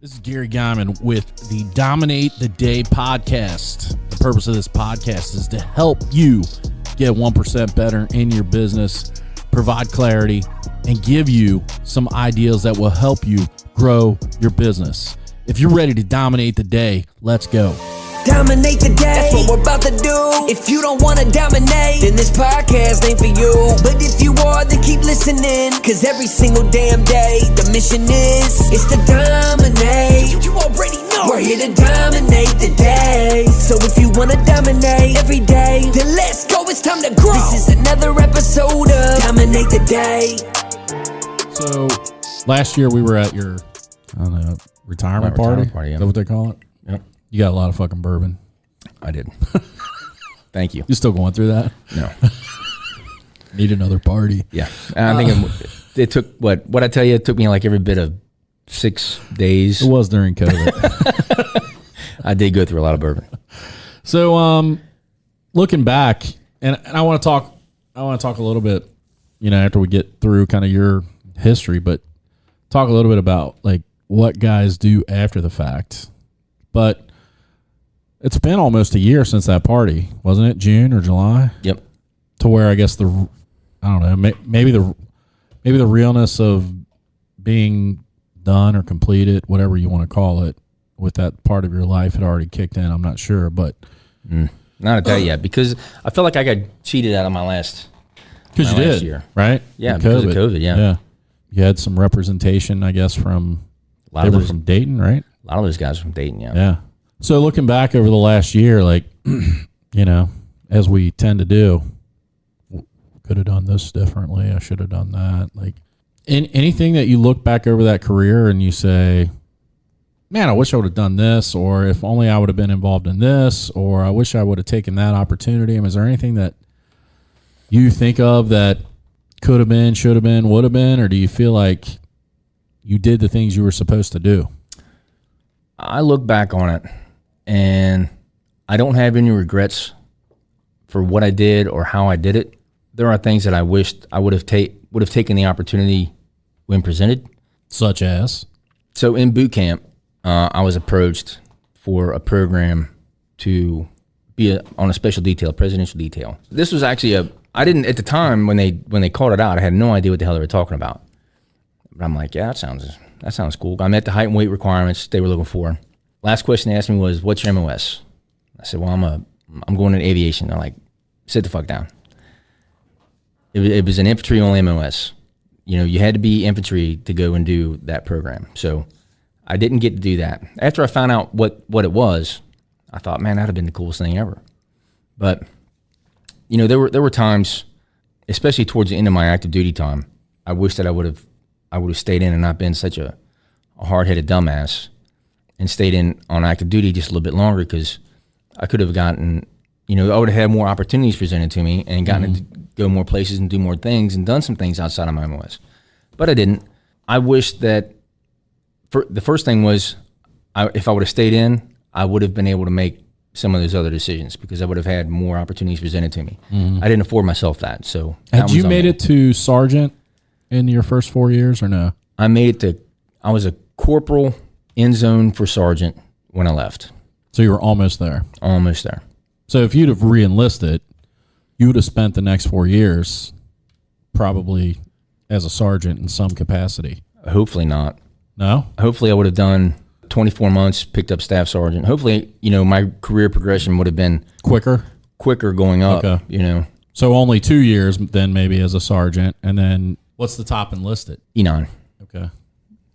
This is Gary Geiman with the Dominate the Day podcast. The purpose of this podcast is to help you get 1% better in your business, provide clarity, and give you some ideas that will help you grow your business. If you're ready to dominate the day, let's go. Dominate the day, that's what we're about to do. If you don't want to dominate, then this podcast ain't for you. But if you are, then keep listening, cause every single damn day, the mission is to dominate. You already know we're here to dominate the day. So if you want to dominate every day, then let's go, it's time to grow. This is another episode of Dominate the Day. So last year we were at your, I don't know, retirement party? Yeah. Is that what they call it? Yep. You got a lot of fucking bourbon. I did. Thank you. You still going through that? No. Need another party. Yeah. I think it took, what I tell you, it took me like every bit of 6 days. It was during COVID. I did go through a lot of bourbon. So looking back, and I want to talk a little bit, after we get through kind of your history, but talk a little bit about like what guys do after the fact. But it's been almost a year since that party, wasn't it? June or July? Yep. To where I guess maybe the realness of being done or completed, whatever you want to call it, with that part of your life had already kicked in. I'm not sure, but not at that yet, because I felt like I got cheated out of my last. Because you did, year. right? Yeah, because of COVID. Yeah. You had some representation, I guess, from from Dayton, right? A lot of those guys from Dayton. Yeah. Yeah. So looking back over the last year, like, as we tend to do, could have done this differently. I should have done that. Like, anything that you look back over that career and you say, man, I wish I would have done this, or if only I would have been involved in this, or I wish I would have taken that opportunity. I mean, is there anything that you think of that could have been, should have been, would have been, or do you feel like you did the things you were supposed to do? I look back on it, and I don't have any regrets for what I did or how I did it. There are things that I wished I would have taken the opportunity when presented. Such as? So in boot camp, I was approached for a program to be on a special detail, a presidential detail. This was actually I didn't, at the time when they called it out, I had no idea what the hell they were talking about. But I'm like, yeah, that sounds cool. I met the height and weight requirements they were looking for. Last question they asked me was, what's your MOS? I said, well, I'm going into aviation. They're like, sit the fuck down. It was an infantry only MOS. You had to be infantry to go and do that program. So I didn't get to do that. After I found out what it was, I thought, man, that'd have been the coolest thing ever. But there were times, especially towards the end of my active duty time, I wish that I would have stayed in and not been such a hard-headed dumbass and stayed in on active duty just a little bit longer, because I could have gotten, I would have had more opportunities presented to me and gotten to go more places and do more things and done some things outside of my MOS. But I didn't. I wish that the first thing was, if I would have stayed in, I would have been able to make some of those other decisions, because I would have had more opportunities presented to me. I didn't afford myself that. So had you made it to sergeant in your first 4 years or no? I was a corporal in zone for sergeant when I left. So you were almost there. Almost there. So if you'd have re-enlisted, you would have spent the next 4 years probably as a sergeant in some capacity. Hopefully not. No? Hopefully I would have done 24 months, picked up staff sergeant. Hopefully, my career progression would have been quicker going up, Okay. So only 2 years then maybe as a sergeant, and then what's the top enlisted? E9. Okay.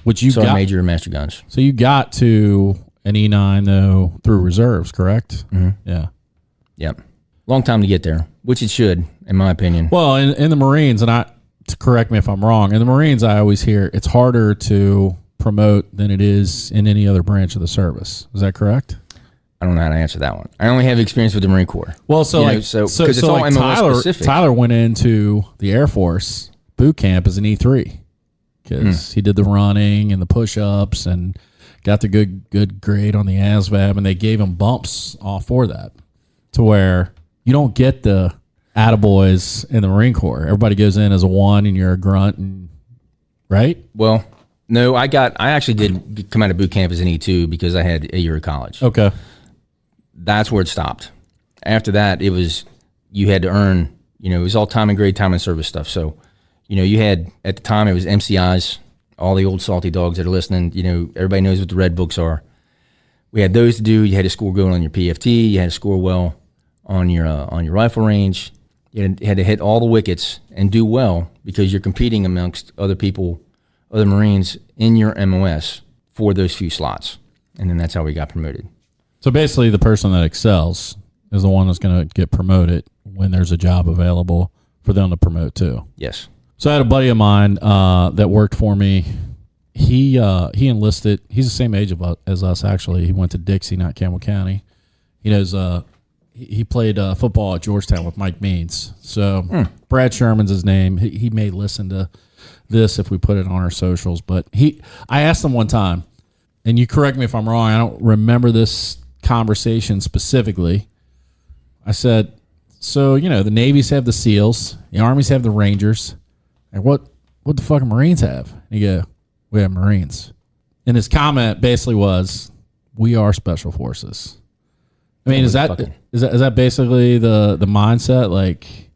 Which you got major and master guns. So you got to an E9 though through reserves, correct? Mm-hmm. Yeah. Yep. Long time to get there, which it should, in my opinion. Well, in the Marines, and to correct me if I'm wrong, in the Marines I always hear it's harder to promote than it is in any other branch of the service. Is that correct? I don't know how to answer that one. I only have experience with the Marine Corps. Well, so it's all like MOS specific. Tyler went into the Air Force boot camp as an E3 because he did the running and the push-ups and got the good grade on the ASVAB, and they gave him bumps off for that, to where you don't get the attaboys in the Marine Corps. Everybody goes in as a 1 and you're a grunt, and right? Well, No, I actually did come out of boot camp as an E2 because I had a year of college. Okay. That's where it stopped. After that, it was, you had to earn, it was all time and grade, time and service stuff. So, you had, at the time, it was MCIs, all the old salty dogs that are listening. Everybody knows what the red books are. We had those to do. You had to score good on your PFT. You had to score well on your rifle range. You had to hit all the wickets and do well because you're competing amongst other people, other Marines in your MOS for those few slots. And then that's how we got promoted. So basically the person that excels is the one that's going to get promoted when there's a job available for them to promote to. Yes. So I had a buddy of mine that worked for me. He enlisted. He's the same age as us, actually. He went to Dixie, not Campbell County. He knows. He played football at Georgetown with Mike Means. So Brad Sherman's his name. He may listen to this if we put it on our socials. But I asked him one time, and you correct me if I'm wrong. I don't remember this conversation specifically. I said, so the Navies have the SEALs, the Armies have the Rangers, and what the fucking Marines have? And he go, we have Marines. And his comment basically was, we are special forces. I mean, is that basically the mindset, like,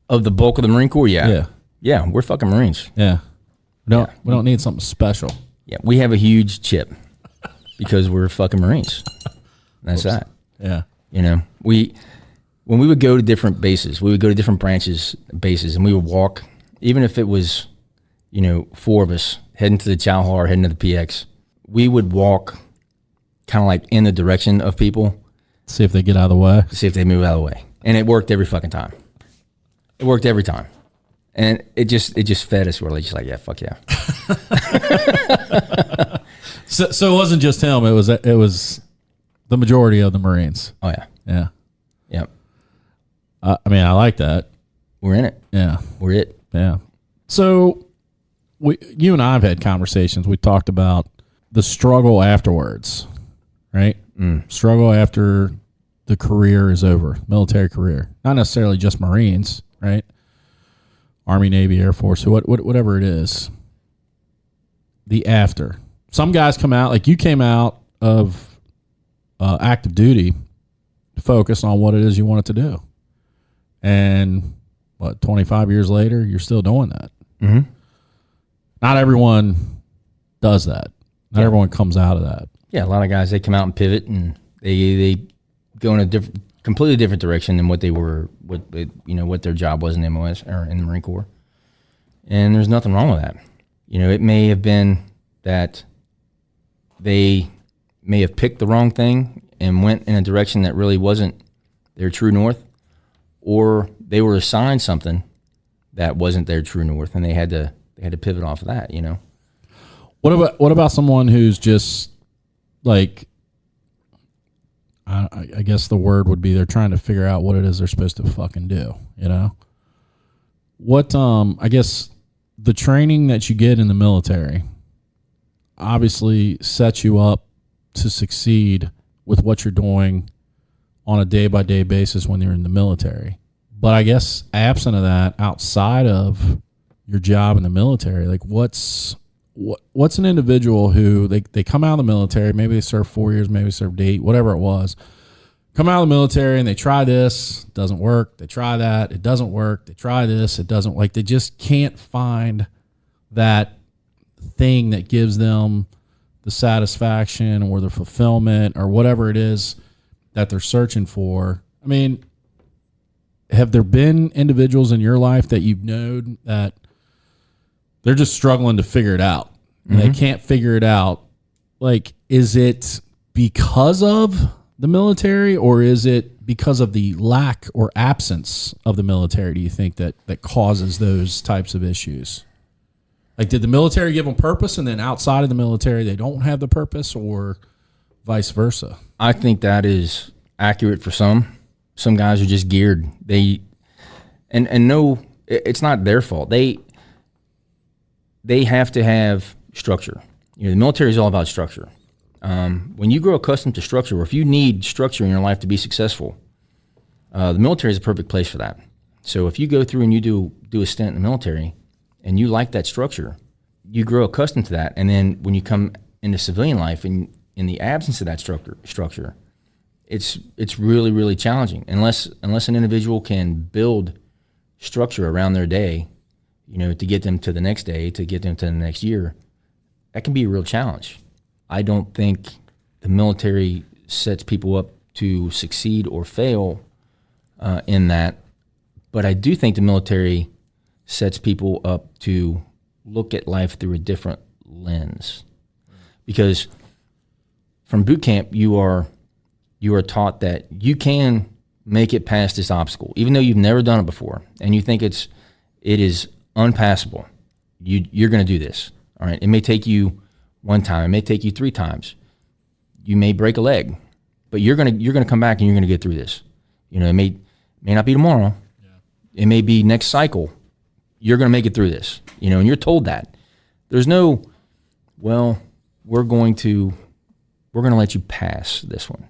of the bulk of the Marine Corps? Yeah. Yeah, we're fucking Marines. Yeah. We don't need something special. Yeah, we have a huge chip because we're fucking Marines. That's that. Yeah. When we would go to different bases, we would go to different bases, and we would walk, even if it was, 4 of us heading to the Chowhar, heading to the PX, we would walk kind of like in the direction of people. See if they get out of the way. See if they move out of the way. And it worked every fucking time. It worked every time. And it just fed us. We're just like, yeah, fuck yeah. So it wasn't just him. It was the majority of the Marines. Oh, yeah. Yeah. Yep. I like that. We're in it. Yeah. We're it. Yeah. So you and I have had conversations. We talked about the struggle afterwards, right? Struggle after the career is over, military career. Not necessarily just Marines, right? Army, Navy, Air Force, whatever it is. The after. Some guys come out, like you came out of active duty to focus on what it is you wanted to do. And 25 years later, you're still doing that. Mm-hmm. Not everyone does that. Not everyone comes out of that. Yeah, a lot of guys, they come out and pivot, and they go in a completely different direction than what they were, what their job was in the MOS or in the Marine Corps. And there's nothing wrong with that. It may have been that they may have picked the wrong thing and went in a direction that really wasn't their true north, or they were assigned something that wasn't their true north, and they had to pivot off of that. What about someone who's just like, I guess the word would be they're trying to figure out what it is they're supposed to fucking do. What I guess the training that you get in the military obviously sets you up to succeed with what you're doing on a day-by-day basis when you're in the military. But I guess absent of that, outside of your job in the military, like what's an individual who they come out of the military, maybe they served 4 years, maybe they served 8, whatever it was, come out of the military and they try this, doesn't work, they try that, it doesn't work, they try this, it doesn't, like they just can't find that thing that gives them the satisfaction or the fulfillment or whatever it is that they're searching for. I mean, have there been individuals in your life that you've known that they're just struggling to figure it out and they can't figure it out? Like, is it because of the military, or is it because of the lack or absence of the military, do you think, that causes those types of issues? Like, did the military give them purpose, and then outside of the military they don't have the purpose, or vice versa? I think that is accurate for some. Some guys are just geared. No, it's not their fault. They have to have structure. The military is all about structure. When you grow accustomed to structure, or if you need structure in your life to be successful, the military is a perfect place for that. So if you go through and you do a stint in the military and you like that structure, you grow accustomed to that. And then when you come into civilian life and in the absence of that structure, it's really, really challenging. Unless an individual can build structure around their day, to get them to the next day, to get them to the next year, that can be a real challenge. I don't think the military sets people up to succeed or fail in that, but I do think the military sets people up to look at life through a different lens. Because from boot camp, you are taught that you can make it past this obstacle, even though you've never done it before, and you think it is unpassable. You're going to do this. All right. It may take you one time. It may take you 3 times. You may break a leg, but you're gonna come back and you're gonna get through this. It may not be tomorrow. Yeah. It may be next cycle. You're gonna make it through this. And you're told that. There's no, well, we're gonna let you pass this one.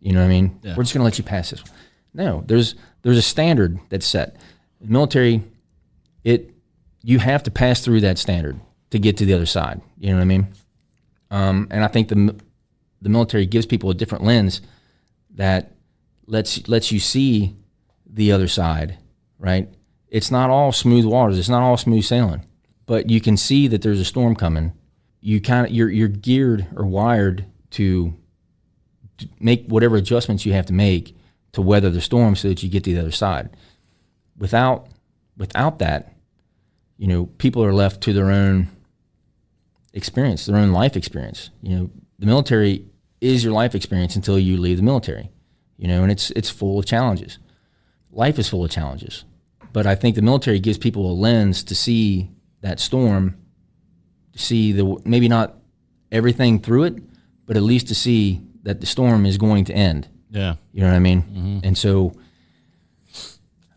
You know what I mean? Yeah. We're just gonna let you pass this one. No, there's a standard that's set. The military, you have to pass through that standard to get to the other side. You know what I mean? And I think the military gives people a different lens that lets you see the other side, right? It's not all smooth waters. It's not all smooth sailing, but you can see that there's a storm coming. You're geared or wired to make whatever adjustments you have to make to weather the storm so that you get to the other side. Without that, people are left to their own experience, their own life experience. The military is your life experience until you leave the military, and it's full of challenges. Life is full of challenges, but I think the military gives people a lens to see that storm, to see maybe not everything through it, but at least to see that the storm is going to end. Yeah. You know what I mean? Mm-hmm. And so,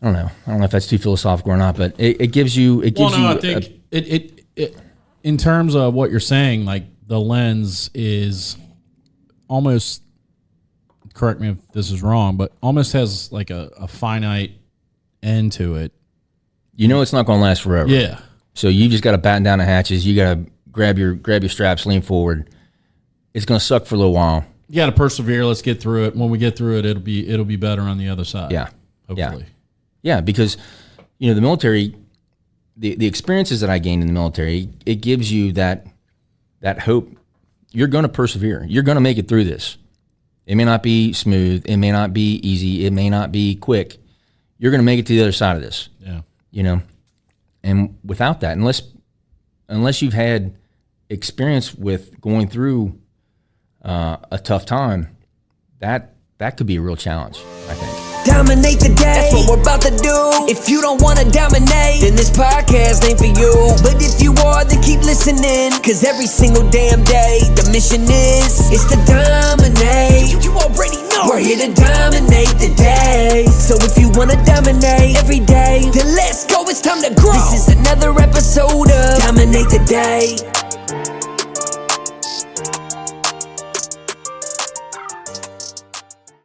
I don't know if that's too philosophical or not, but it gives you. I think it in terms of what you're saying, like the lens is almost, correct me if this is wrong, but almost has like a finite end to it. It's not going to last forever. Yeah. So you just got to batten down the hatches. You got to grab your straps, lean forward. It's going to suck for a little while. You got to persevere. Let's get through it. When we get through it, it'll be better on the other side. Yeah. Hopefully. Yeah, because the military, the experiences that I gained in the military, it gives you that hope. You're going to persevere. You're going to make it through this. It may not be smooth. It may not be easy. It may not be quick. You're going to make it to the other side of this. Yeah. And without that, unless you've had experience with going through a tough time, that could be a real challenge, I think. Dominate the day, that's what we're about to do. If you don't wanna dominate, then this podcast ain't for you. But if you are, then keep listening, cause every single damn day, the mission is to dominate. You already know we're here to dominate the day. So if you wanna dominate every day, then let's go, it's time to grow. This is another episode of Dominate the Day.